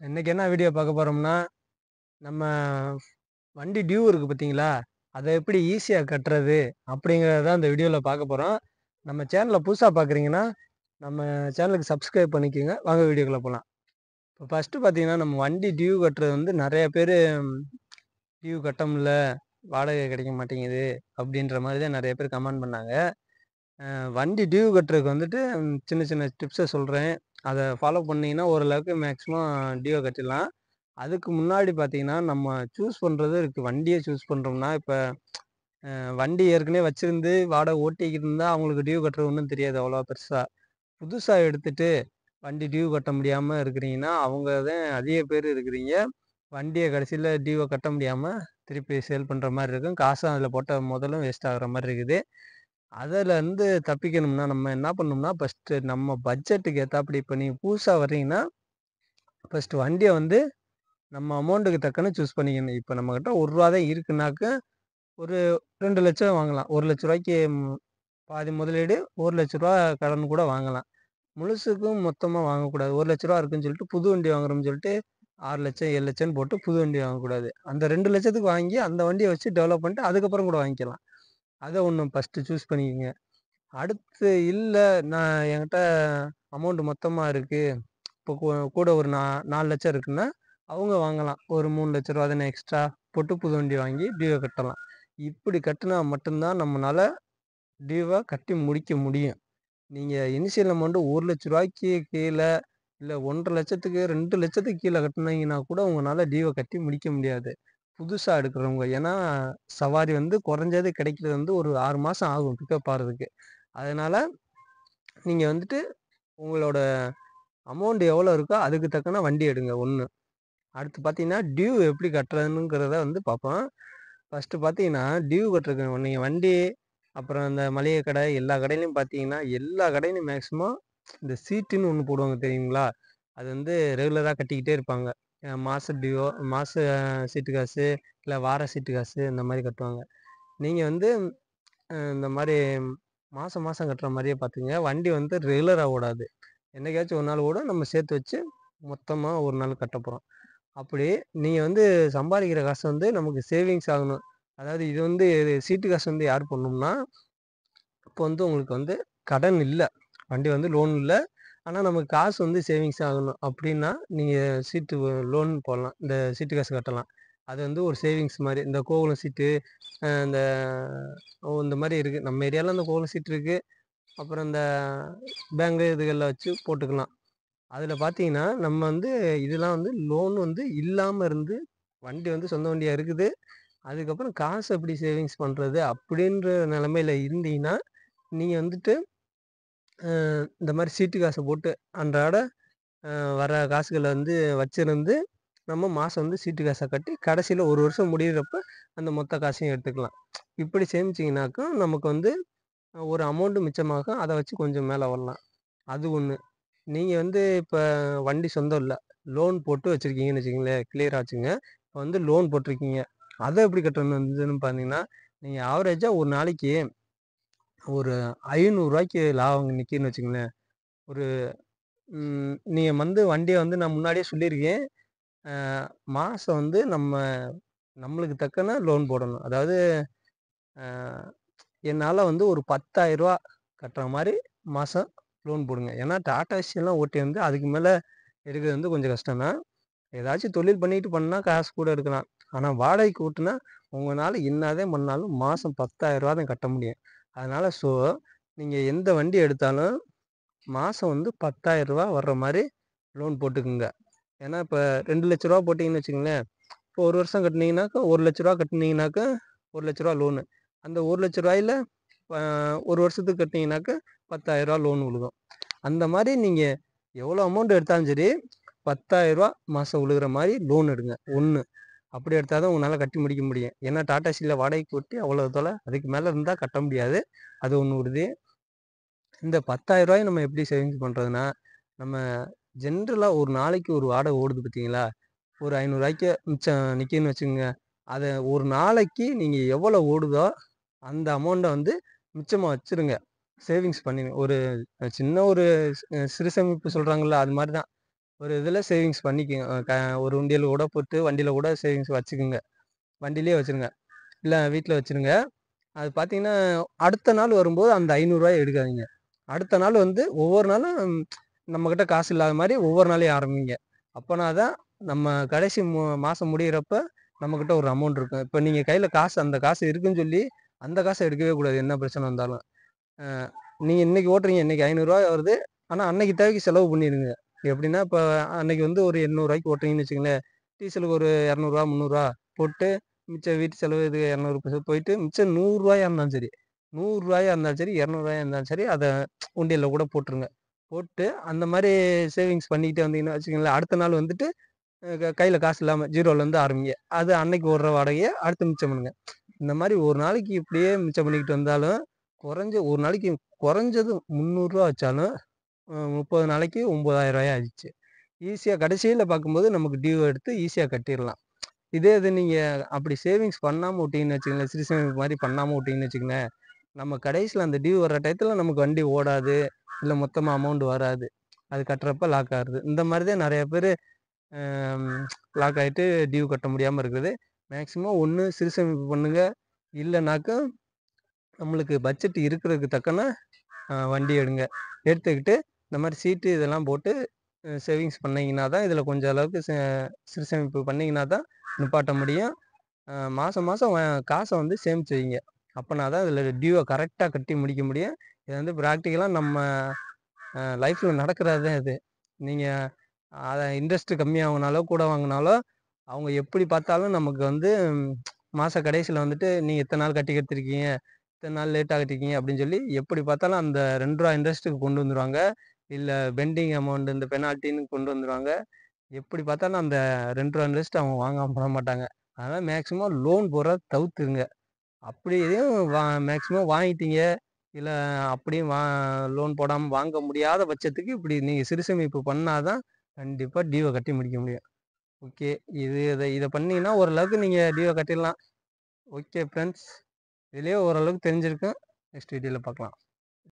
இன்னைக்கு என்ன வீடியோ பார்க்க போறோம்னா, நம்ம வண்டி டியூ இருக்கு பார்த்தீங்களா? அத எப்படி ஈஸியா கட்டுறது? அப்படிங்கிறத தான் இந்த வீடியோல பார்க்க போறோம். நம்ம சேனல புதுசா பார்க்குறீங்கன்னா, நம்ம சேனலுக்கு சப்ஸ்கிரைப் பண்ணிக்கங்க. வாங்க வீடியோக்குள்ள போலாம். இப்போ ஃபர்ஸ்ட்டு பார்த்தீங்கன்னா, நம்ம வண்டி டியூ கட்டுறது வந்து நெறைய பேரு டியூ கட்ட முடியல, வாடகை கிடைக்க மாட்டேங்குது, அப்படின்ற மாரி தான் நெறைய பேர் கமெண்ட் பண்ணாங்க. வண்டி டியூ கட்டுறதுக்கு வந்துட்டு சின்ன சின்ன டிப்ஸ சொல்றேன். அத ஃபாலோ பண்ணீங்கன்னா, ஓரளவுக்கு மேக்ஸிமம் டியூவ கட்டிடலாம். அதுக்கு முன்னாடி பார்த்தீங்கன்னா, நம்ம சூஸ் பண்றது இருக்கு. வண்டிய சூஸ் பண்றோம்னா, இப்ப வண்டி ஏற்கனவே வச்சிருந்து வாடகை ஓட்டிக்கிட்டு இருந்தா, அவங்களுக்கு டியூ கட்டுறது ஒண்ணும் தெரியாது அவ்வளவா பெருசா. புதுசா எடுத்துட்டு வண்டி டியூ கட்ட முடியாம இருக்கிறீங்கன்னா, அவங்க தான் அதிக பேர் இருக்கிறீங்க. வண்டிய கடைசியில டியூவ கட்ட முடியாம திருப்பி சேல் பண்ற மாரி இருக்கும். காசும் அதில போட்ட முதலும் வேஸ்ட் ஆகுற மாரி இருக்குது. அதுலருந்து தப்பிக்கணும்னா, நம்ம என்ன பண்ணணும்னா, ஃபர்ஸ்ட்டு நம்ம பட்ஜெட்டுக்கு ஏத்தாப்படி இப்ப நீங்க புதுசா வர்றீங்கன்னா, ஃபர்ஸ்ட்டு வண்டிய வந்து நம்ம அமௌண்ட்டுக்கு தக்கன சூஸ் பண்ணிக்கணும். இப்ப நம்மகிட்ட ரூ. 1 தான் இருக்குனாக்க, ஒரு 2,00,000 வாங்கலாம். ரூ. 1,00,000க்கு பாதி முதலீடு ரூ. 1,00,000 கடன் கூட வாங்கலாம். முழுசுக்கும் மொத்தமா வாங்கக்கூடாது. ரூ. 1,00,000 இருக்குன்னு சொல்லிட்டு புது வண்டி வாங்குறோம்னு சொல்லிட்டு 6,00,000 7,00,000 போட்டு புது வண்டி வாங்கக்கூடாது. அந்த 2,00,000க்கு வாங்கி அந்த வண்டிய வச்சு டெவலப் பண்ணிட்டு அதுக்கப்புறம் கூட வாங்கிக்கலாம். அத ஒண்ணு ஃபர்ஸ்ட்டு சூஸ் பண்ணிக்கங்க. அடுத்து இல்ல நான் என்கிட்ட அமௌண்ட் மொத்தமா இருக்கு. இப்போ கூட ஒரு 4,00,000 இருக்குன்னா, அவங்க வாங்கலாம். ஒரு ரூ. 3,00,000 தானே எக்ஸ்ட்ரா போட்டு புது வண்டி வாங்கி டியூவ கட்டலாம். இப்படி கட்டுனா மட்டும் தான் நம்மனால டியூவ கட்டி முடிக்க முடியும். நீங்க இனிஷியல் அமௌண்ட் ரூ. 1,00,000க்கு கீழ, இல்ல 1,50,000க்கு 2,00,000க்கு கீழ கட்டுனீங்கன்னா கூட உங்கனால டியூவ கட்டி முடிக்க முடியாது. புதுசா எடுக்கிறவங்க. ஏன்னா, சவாரி வந்து குறைஞ்சது கிடைக்கிறது வந்து ஒரு 6 மாசம் ஆகும் பிக்கப் ஆறதுக்கு. அதனால நீங்க வந்துட்டு உங்களோட அமௌண்ட் எவ்வளோ இருக்கோ அதுக்கு தக்கன வண்டி எடுங்க 1. அடுத்து பார்த்தீங்கன்னா, டியூ எப்படி கட்டுறதுங்கிறத வந்து பார்ப்போம். ஃபர்ஸ்ட்டு பார்த்தீங்கன்னா, டியூ கட்டுறதுக்கு நீங்க வண்டி, அப்புறம் இந்த மளிகை கடை எல்லா கடையிலயும் பார்த்தீங்கன்னா, எல்லா கடையிலயும் மேக்ஸிமம் இந்த சீட்டுன்னு ஒண்ணு போடுவாங்க தெரியுங்களா? அது வந்து ரெகுலரா கட்டிக்கிட்டே இருப்பாங்க. மாச டியூவோ மாச சீட்டு காசு, இல்ல வார சீட்டு காசு இந்த மாரி கட்டுவாங்க. நீங்க வந்து இந்த மாரி மாசம் மாசம் கட்டுற மாரியே பார்த்துக்கங்க. வண்டி வந்து ரெகுலரா ஓடாது. என்னைக்காச்சும் ஒரு நாள் ஓடும். நம்ம சேர்த்து வச்சு மொத்தமா ஒரு நாள் கட்டப்போறோம். அப்படி நீங்க வந்து சம்பாதிக்கிற காசு வந்து நமக்கு சேவிங்ஸ் ஆகணும். அதாவது இது வந்து சீட்டு காசு வந்து யார் போடணும்னா, இப்போ வந்து உங்களுக்கு வந்து கடன் இல்ல. வண்டி வந்து லோன் இல்ல. ஆனா நமக்கு காசு வந்து சேவிங்ஸ் ஆகணும். அப்படின்னா, நீங்க சீட்டு லோன் போடலாம். இந்த சீட்டு காசு கட்டலாம். அது வந்து ஒரு சேவிங்ஸ் மாரி. இந்த கோகுலம் சீட்டு, இந்த இந்த மாரி இருக்கு. நம்ம ஏரியால இந்த கோகுலம் சீட்டு இருக்கு. அப்புறம் இந்த பேங்க் இதுகள்ல வச்சு போட்டுக்கலாம். அதில பார்த்தீங்கன்னா, நம்ம வந்து இதெல்லாம் வந்து லோன் வந்து இல்லாம இருந்து, வண்டி வந்து சொந்த வண்டியா இருக்குது. அதுக்கப்புறம் காசு எப்படி சேவிங்ஸ் பண்றது? அப்படின்ற நிலைமையில இருந்தீங்கன்னா, நீங்க வந்துட்டு இந்த மாரி சீட்டு காச போட்டு அன்றாட அ வர காசுகள வந்து வச்சிருந்து, நம்ம மாசம் வந்து சீட்டு காச கட்டி, கடைசியில 1 வருஷம் முடியிறப்ப அந்த மொத்த காசையும் எடுத்துக்கலாம். இப்படி சேமிச்சீங்கனாக்கா, நமக்கு வந்து ஒரு அமௌண்ட் மிச்சமாகும். அத வச்சு கொஞ்சம் மேல வரலாம். அது ஒண்ணு. நீங்க வந்து இப்ப வண்டி சொந்தம் இல்ல. லோன் போட்டு வச்சிருக்கீங்கன்னு வச்சுக்கங்களேன், கிளியரா வச்சுக்கங்க. இப்ப வந்து லோன் போட்டிருக்கீங்க. அத எப்படி கட்டணும் வந்துன்னு பார்த்தீங்கன்னா, நீங்க ஆவரேஜா ஒரு நாளைக்கு ஒரு ரூ. 500க்கு லாபம் நிக்குதுன்னு வச்சுக்கங்களேன். ஒரு நீங்க வந்து வண்டிய வந்து நான் முன்னாடியே சொல்லியிருக்கேன். அ மாசம் வந்து நம்மளுக்கு தக்கன லோன் போடணும். அதாவது அ என்னால வந்து ஒரு ரூ. 10,000 கட்டுற மாரி மாசம் லோன் போடுங்க. ஏன்னா டாடா ஏசிலாம் ஓட்டி வந்து அதுக்கு மேல எடுக்கிறது வந்து கொஞ்சம் கஷ்டம் தான். ஏதாச்சும் தொழில் பண்ணிட்டு பண்ணா காசு கூட எடுக்கலாம். ஆனா வாடகைக்கு ஓட்டுனா, உங்கனால என்னாதான் பண்ணாலும் மாசம் ரூ. 10,000 தான் கட்ட முடியும். அதனால நீங்க எந்த வண்டி எடுத்தாலும் மாசம் வந்து ரூ. 10,000 வர்ற மாரி லோன் போட்டுக்குங்க. ஏன்னா இப்ப ரூ. 2,00,000 போட்டீங்கன்னு வச்சுக்கங்களேன், இப்போ 1 வருஷம் கட்டுனீங்கனாக்கா ரூ. 1,00,000 கட்டுனீங்கனாக்கா ரூ. 1,00,000 லோனு. அந்த ரூ. 1,00,000ல அ 1 வருஷத்துக்கு கட்டுனீங்கனாக்கா ரூ. 10,000 லோன் விழுகும். அந்த மாரி நீங்க எவ்வளோ அமௌண்ட் எடுத்தாலும் சரி, ரூ. 10,000 மாசம் விழுகுற மாரி லோன் எடுங்க. 1 அப்படி எடுத்தா தான் உங்கனால கட்டி முடிக்க முடியும். ஏன்னா டாடா ஸ்டீல்ல வாடகைக்கு ஓட்டி அவ்வளோ தொல அதுக்கு மேல இருந்தா கட்ட முடியாது. அது ஒண்ணு உறுதி. இந்த ரூ. 10,000 நம்ம எப்படி சேவிங்ஸ் பண்றதுன்னா, நம்ம ஜென்ரலா ஒரு நாளைக்கு ஒரு வாடகை ஓடுது பார்த்தீங்களா? ஒரு ரூ. 500க்கு மிச்சம் நிக்குதுன்னு வச்சுக்கங்க. அத ஒரு நாளைக்கு நீங்க எவ்வளோ ஓடுதோ, அந்த அமௌண்ட்ட வந்து மிச்சமா வச்சுருங்க. சேவிங்ஸ் பண்ணிருங்க. ஒரு சின்ன ஒரு சிறு சேமிப்பு சொல்றாங்கல்ல, அது மாரி தான். ஒரு இதில் சேவிங்ஸ் பண்ணிக்கோங்க. ஒரு உண்டியல் கூட போட்டு வண்டியில் கூட சேவிங்ஸ் வச்சுக்கோங்க. வண்டியிலே வச்சுருங்க, இல்லை வீட்டில் வச்சுருங்க. அது பார்த்தீங்கன்னா அடுத்த நாள் வரும்போது அந்த ரூ. 500 எடுக்காதீங்க. அடுத்த நாள் வந்து ஒவ்வொரு நாளும் நம்மக்கிட்ட காசு இல்லாத மாதிரி ஒவ்வொரு நாளையும் ஆரம்பிங்க. அப்போனா தான் நம்ம கடைசி மாதம் முடிகிறப்ப நம்மக்கிட்ட ஒரு அமௌண்ட் இருக்கும். இப்போ நீங்கள் கையில் காசு அந்த காசு இருக்குன்னு சொல்லி அந்த காசை எடுக்கவே கூடாது, என்ன பிரச்சனை வந்தாலும். நீங்கள் இன்றைக்கி ஓட்டுறீங்க, இன்றைக்கி ரூ. 500 வருது. ஆனால் அன்னைக்கு தேவைக்கு செலவு பண்ணிடுங்க. எப்படின்னா இப்போ அன்னைக்கு வந்து ஒரு ரூ. 800 ஓட்டுறீங்கன்னு வச்சுங்களேன், டீசலுக்கு ஒரு ரூ. 200 ரூ. 300 போட்டு மிச்சம் வீட்டு செலவு இது 200 போயிட்டு மிச்சம் ரூ. 100 இருந்தாலும் சரி, ரூ. 100 இருந்தாலும் சரி, ரூ. 200 இருந்தாலும் சரி, அதை உண்டியலில் கூட போட்டுருங்க. போட்டு அந்த மாதிரி சேவிங்ஸ் பண்ணிக்கிட்டே வந்தீங்கன்னா வச்சுக்கோங்களேன், அடுத்த நாள் வந்துட்டு கையில் காசு இல்லாமல் ஜீரோலேருந்து ஆரம்பிங்க. அது அன்னைக்கு ஓடுற வாடகையை அடுத்து மிச்சம் பண்ணுங்க. இந்த மாதிரி ஒரு நாளைக்கு இப்படியே மிச்சம் பண்ணிக்கிட்டு வந்தாலும் ஒரு நாளைக்கு குறைஞ்சது ரூ. 300 வச்சாலும் 30 நாளைக்கு ரூ. 9,000 ஆயிடுச்சு. ஈஸியாக கடைசியில் பார்க்கும்போது நமக்கு டியூ எடுத்து ஈஸியாக கட்டிடலாம். இதே இது நீங்கள் அப்படி சேவிங்ஸ் பண்ணாமல் விட்டீங்கன்னு வச்சுக்கங்களேன், சிறு சேமிப்பு மாதிரி பண்ணாமல் விட்டீங்கன்னு வச்சுக்கங்களேன், நம்ம கடைசியில் அந்த டியூ வர்ற டயத்தில் நமக்கு வண்டி ஓடாது, இல்லை மொத்தமாக அமௌண்ட் வராது. அது கட்டுறப்ப லாக் ஆகுது. இந்த மாதிரி தான் நிறைய பேர் லாக் ஆகிட்டு டியூ கட்ட முடியாமல் இருக்குது. மேக்ஸிமம் ஒன்று சிறு சேமிப்பு பண்ணுங்க, இல்லைனாக்கா நம்மளுக்கு பட்ஜெட் இருக்கிறதுக்கு தக்கன வண்டி எடுங்க. எடுத்துக்கிட்டு இந்த மாதிரி சீட்டு இதெல்லாம் போட்டு சேவிங்ஸ் பண்ணிங்கன்னா தான் இதில் கொஞ்சம் அளவுக்கு சிறு சேமிப்பு பண்ணிங்கன்னா தான் நிப்பாட்ட முடியும். மாதம் மாதம் காசை வந்து சேமித்து வைங்க. அப்போனா தான் இதில் டியூவை கரெக்டாக கட்டி முடிக்க முடியும். இது வந்து ப்ராக்டிக்கலாக நம்ம லைஃப்பில் நடக்கிறது தான் இது. நீங்கள் அதை இன்ட்ரெஸ்ட்டு கம்மியாகுனாலோ கூட வாங்கினாலோ அவங்க எப்படி பார்த்தாலும் நமக்கு வந்து மாத கடைசியில் வந்துட்டு நீங்கள் இத்தனை நாள் கட்டி கட்டிருக்கீங்க, இத்தனை நாள் லேட்டாக கட்டிருக்கீங்க அப்படின்னு சொல்லி எப்படி பார்த்தாலும் அந்த ரூ. 2 இன்ட்ரெஸ்ட்டுக்கு கொண்டு வந்துடுவாங்க. இல்லை பெண்டிங் அமௌண்ட் இந்த பெனால்ட்டின்னு கொண்டு வந்துடுவாங்க. எப்படி பார்த்தாலும் அந்த ரூ. 2 இன்ட்ரெஸ்ட் அவங்க வாங்காமல் போட மாட்டாங்க. அதனால் மேக்ஸிமம் லோன் போடுறத தவிர்த்துருங்க. அப்படியும் மேக்ஸிமம் வாங்கிட்டீங்க, இல்லை அப்படியும் லோன் போடாமல் வாங்க முடியாத பட்சத்துக்கு இப்படி நீங்கள் சிறு சேமிப்பு பண்ணால் தான் கண்டிப்பாக டியூவை கட்டி முடிக்க முடியும். ஓகே, இதை பண்ணீங்கன்னா ஓரளவுக்கு நீங்கள் டியூவை கட்டிடலாம். ஓகே ஃப்ரெண்ட்ஸ், இதுலேயே ஓரளவுக்கு தெரிஞ்சிருக்கும். நெக்ஸ்ட் வீடியோவில் பார்க்கலாம்.